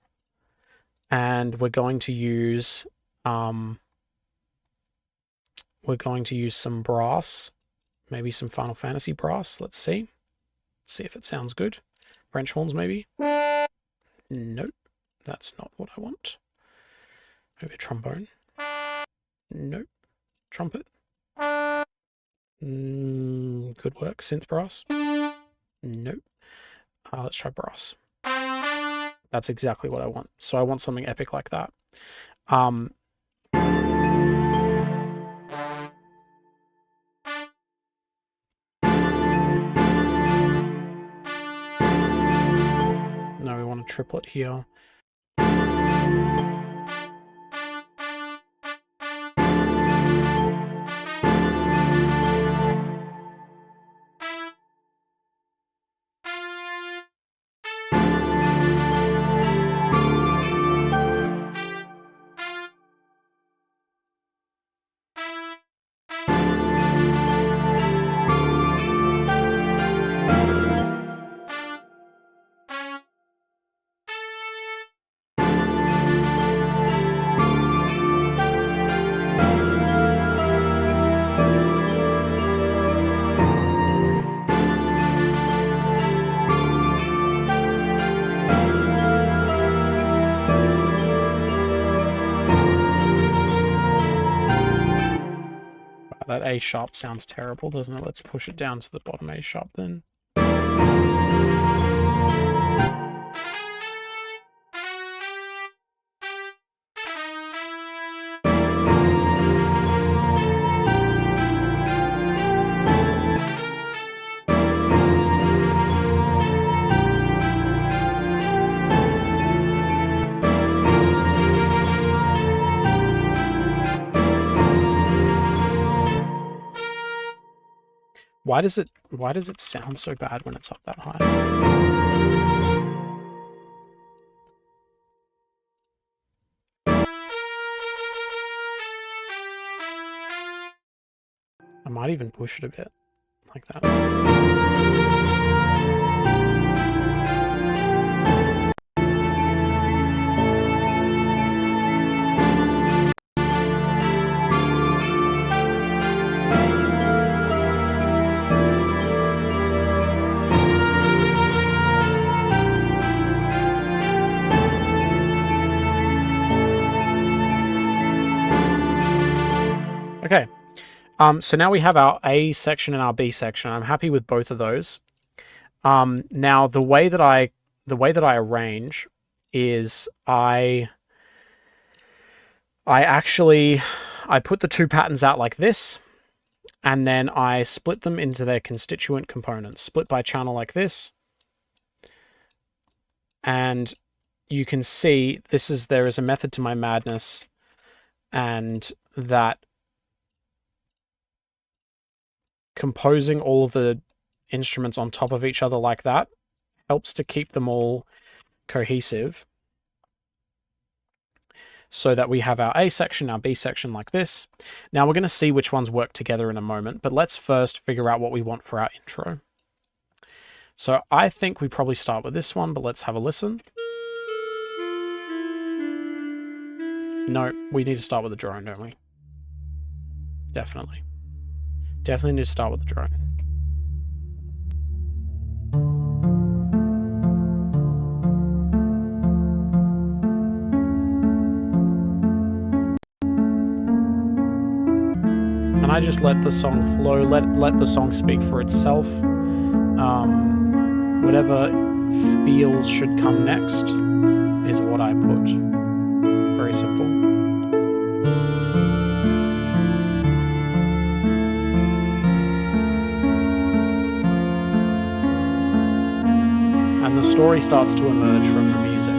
and we're going to use some brass, maybe some Final Fantasy brass. Let's see if it sounds good. French horns, maybe. Nope, that's not what I want. Maybe a trombone. Nope, trumpet. Good work. Synth brass. Nope. Let's try brass. That's exactly what I want. So I want something epic like that. No, we want a triplet here. That A sharp sounds terrible, doesn't it? Let's push it down to the bottom A sharp then. Why does it sound so bad when it's up that high? I might even push it a bit like that. Okay, so now we have our A section and our B section. I'm happy with both of those. Now the way that I arrange is I put the two patterns out like this, and then I split them into their constituent components, split by channel like this. And you can see there is a method to my madness, and that composing all of the instruments on top of each other like that helps to keep them all cohesive, so that we have our A section, our B section like this. Now we're going to see which ones work together in a moment, but let's first figure out what we want for our intro. So I think we probably start with this one, but let's have a listen. No, we need to start with the drone, don't we? Definitely. Definitely need to start with the drone. And I just let the song flow, let the song speak for itself. Whatever feels should come next is what I put. It's very simple. And the story starts to emerge from the music.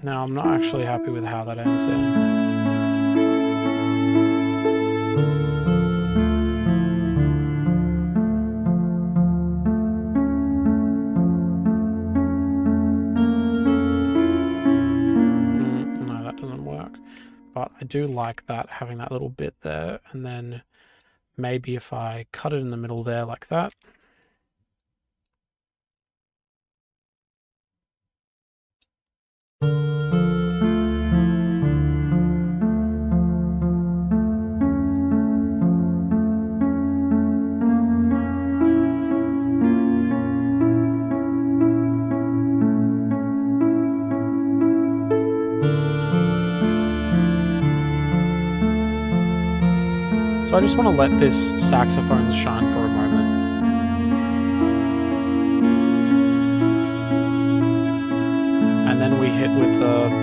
Now, I'm not actually happy with how that ends there. No, that doesn't work. But I do like that, having that little bit there, and then maybe if I cut it in the middle there like that. So I just want to let this saxophone shine for a moment. And then we hit with the...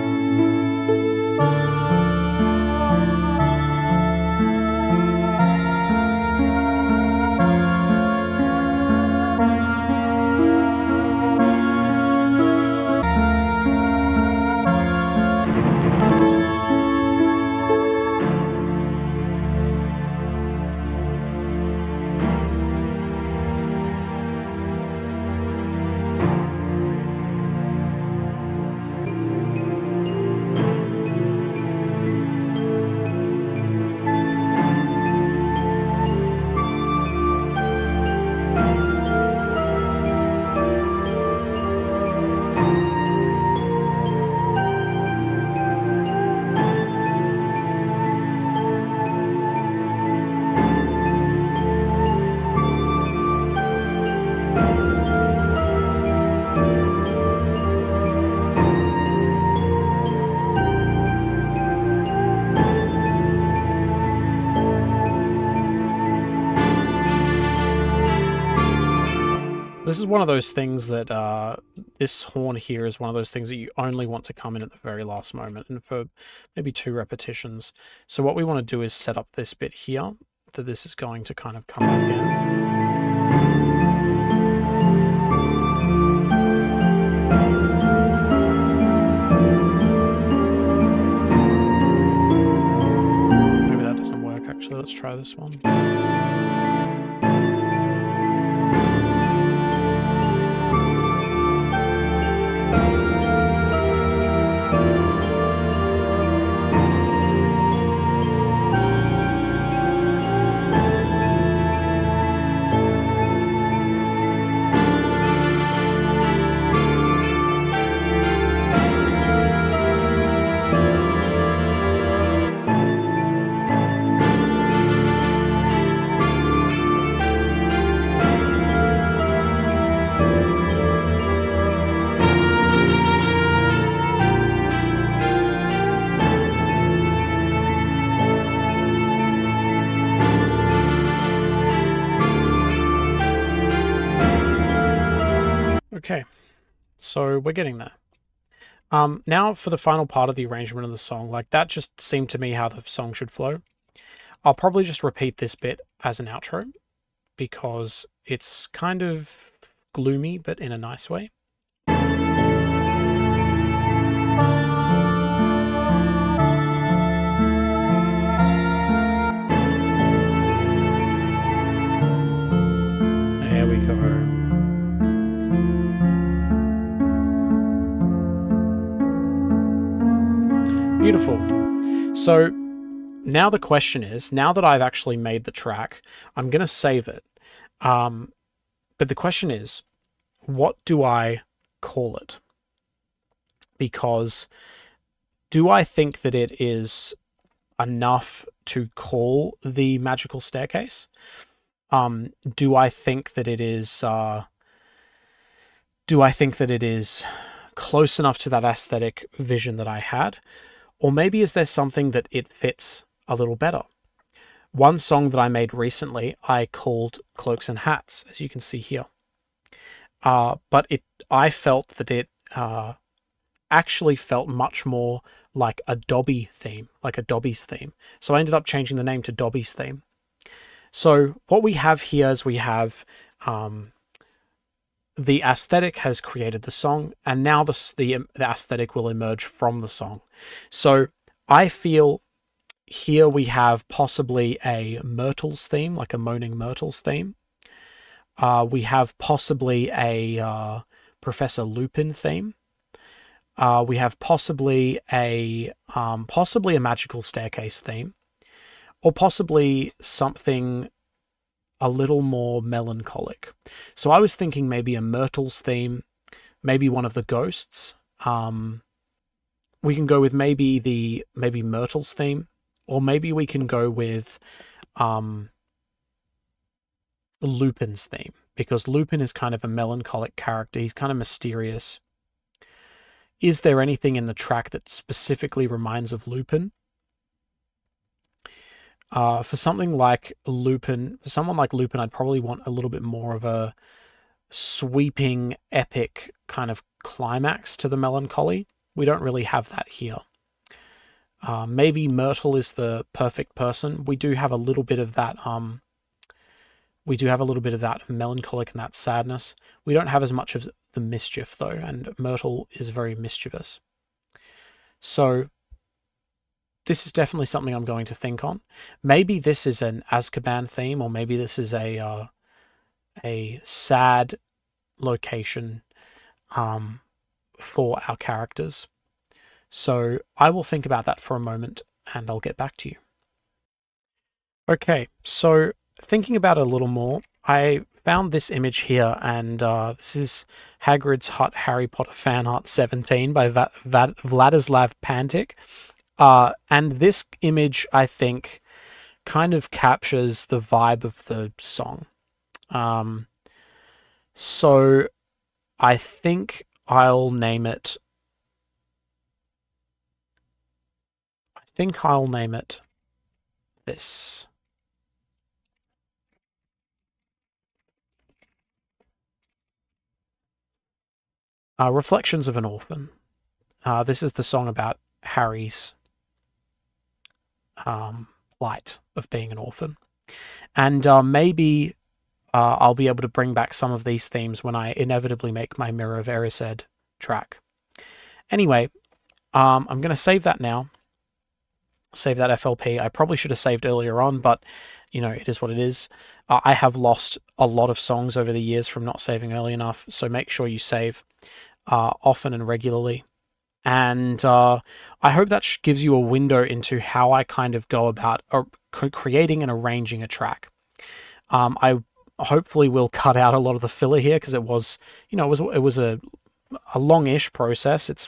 This is one of those things that this horn here is one of those things that you only want to come in at the very last moment, and for maybe 2 repetitions. So what we want to do is set up this bit here, that this is going to kind of come back in. Maybe that doesn't work actually, let's try this one. Okay, so we're getting there. Now for the final part of the arrangement of the song, like that just seemed to me how the song should flow. I'll probably just repeat this bit as an outro because it's kind of gloomy, but in a nice way. There we go. Beautiful. So now the question is, now that I've actually made the track, I'm going to save it. But the question is, what do I call it? Because do I think that it is enough to call the magical staircase? Do I think that it is close enough to that aesthetic vision that I had? Or maybe is there something that it fits a little better? One song that I made recently, I called Cloaks and Hats, as you can see here. But I felt that it actually felt much more like a Dobby theme, like a Dobby's theme. So I ended up changing the name to Dobby's theme. So what we have here is we have the aesthetic has created the song, and now the aesthetic will emerge from the song. So I feel here we have possibly a Myrtles theme, like a Moaning Myrtles theme. We have possibly a Professor Lupin theme. We have possibly a Magical Staircase theme, or possibly something a little more melancholic. So I was thinking maybe a Myrtles theme, maybe one of the ghosts. We can go with maybe Myrtles theme, or maybe we can go with Lupin's theme, because Lupin is kind of a melancholic character. He's kind of mysterious. Is there anything in the track that specifically reminds of Lupin? For someone like Lupin, I'd probably want a little bit more of a sweeping, epic kind of climax to the melancholy. We don't really have that here. Maybe Myrtle is the perfect person. We do have a little bit of that. We do have a little bit of that melancholic and that sadness. We don't have as much of the mischief though, and Myrtle is very mischievous. So this is definitely something I'm going to think on. Maybe this is an Azkaban theme, or maybe this is a sad location for our characters. So I will think about that for a moment, and I'll get back to you. Okay, so thinking about it a little more, I found this image here, and this is Hagrid's Hut Harry Potter Fan Art 17 by Vladislav Pantic. And this image, I think, kind of captures the vibe of the song. So I think I'll name it. This. Reflections of an Orphan. This is the song about Harry's plight of being an orphan. And maybe I'll be able to bring back some of these themes when I inevitably make my Mirror of Erised track. Anyway, I'm going to save that now. Save that FLP. I probably should have saved earlier on, but it is what it is. I have lost a lot of songs over the years from not saving early enough, so make sure you save often and regularly. And I hope that gives you a window into how I kind of go about creating and arranging a track. I hopefully will cut out a lot of the filler here, because it was a long-ish process. It's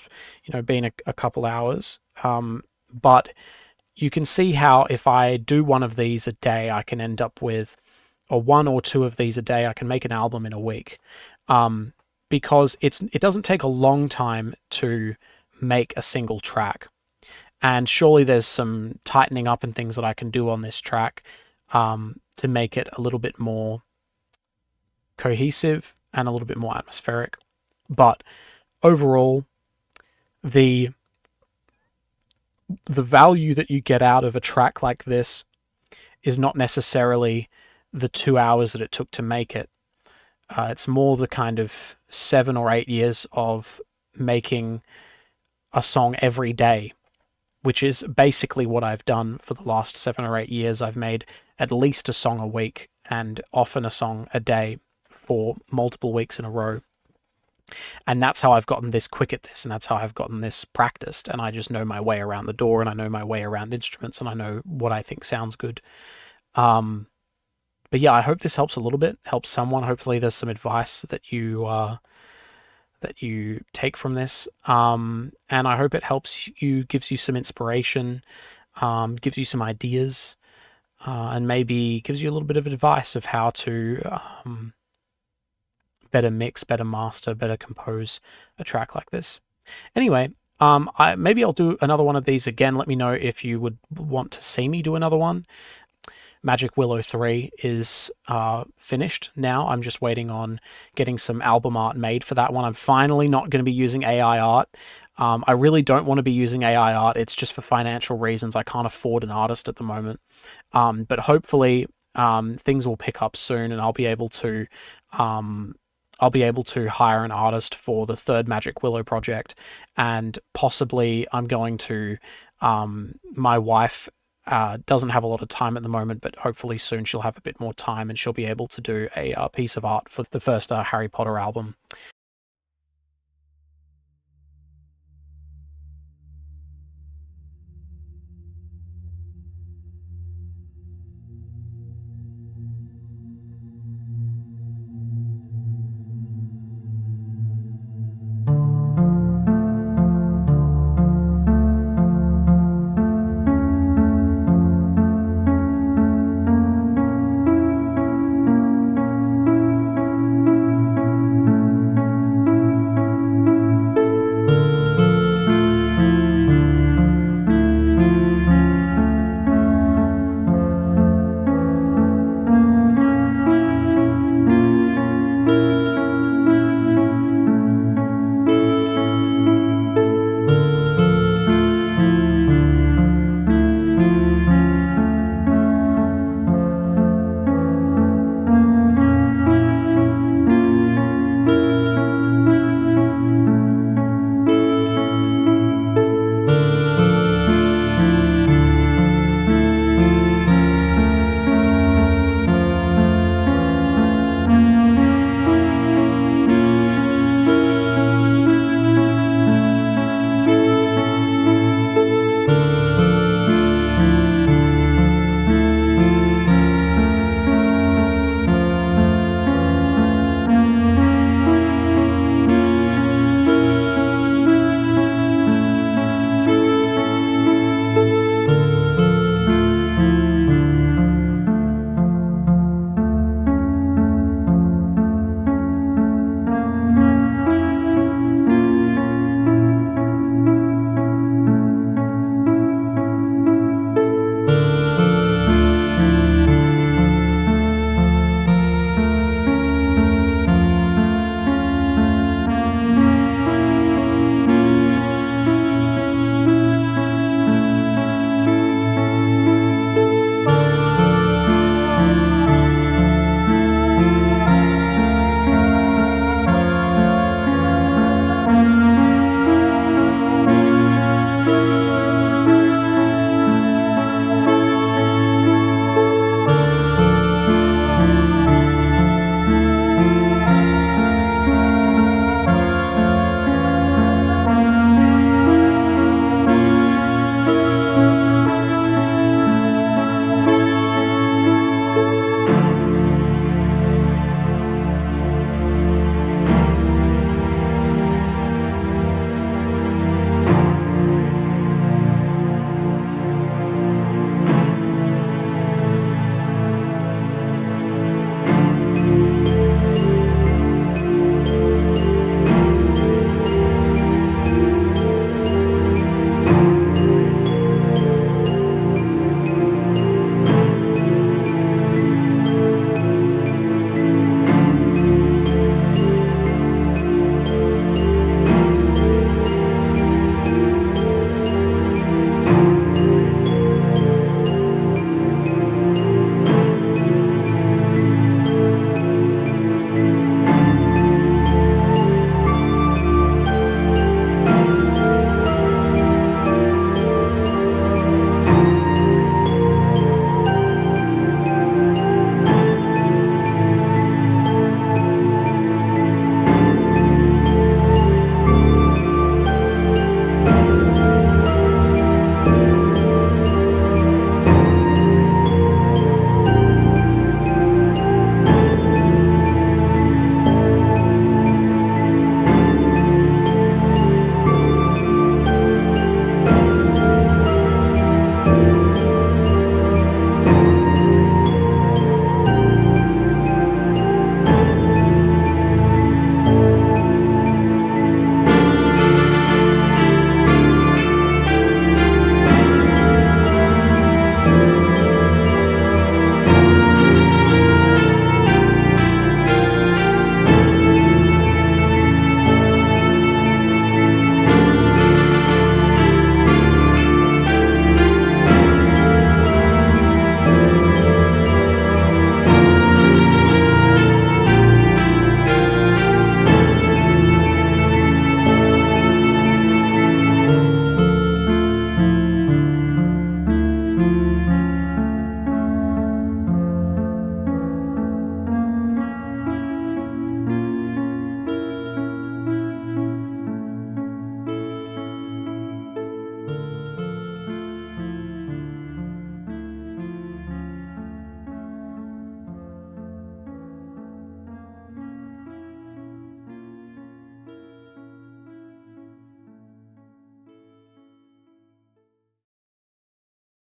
been a couple hours, but you can see how if I do one of these a day, I can end up with, or one or two of these a day, I can make an album in a week, because it doesn't take a long time to make a single track. And surely there's some tightening up and things that I can do on this track to make it a little bit more cohesive and a little bit more atmospheric. But overall, the value that you get out of a track like this is not necessarily the 2 hours that it took to make it. It's more the kind of 7 or 8 years of making a song every day, which is basically what I've done for the last 7 or 8 years. I've made at least a song a week, and often a song a day for multiple weeks in a row. And that's how I've gotten this quick at this, and that's how I've gotten this practiced, and I just know my way around the door, and I know my way around instruments, and I know what I think sounds good. But yeah, I hope this helps a little bit, helps someone. Hopefully there's some advice that you take from this, and I hope it helps you, gives you some inspiration, gives you some ideas, and maybe gives you a little bit of advice of how to better mix, better master, better compose a track like this. Anyway, maybe I'll do another one of these again. Let me know if you would want to see me do another one. Magic Willow 3 is finished now. I'm just waiting on getting some album art made for that one. I'm finally not going to be using AI art. I really don't want to be using AI art. It's just for financial reasons. I can't afford an artist at the moment. But hopefully things will pick up soon, and I'll be able to I'll be able to hire an artist for the third Magic Willow project, and possibly I'm going to. My wife doesn't have a lot of time at the moment, but hopefully soon she'll have a bit more time and she'll be able to do a piece of art for the first Harry Potter album.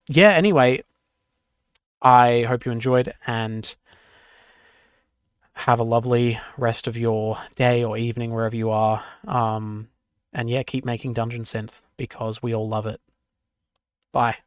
yeah, anyway, I hope you enjoyed and have a lovely rest of your day or evening wherever you are. And yeah, keep making Dungeon Synth because we all love it. Bye.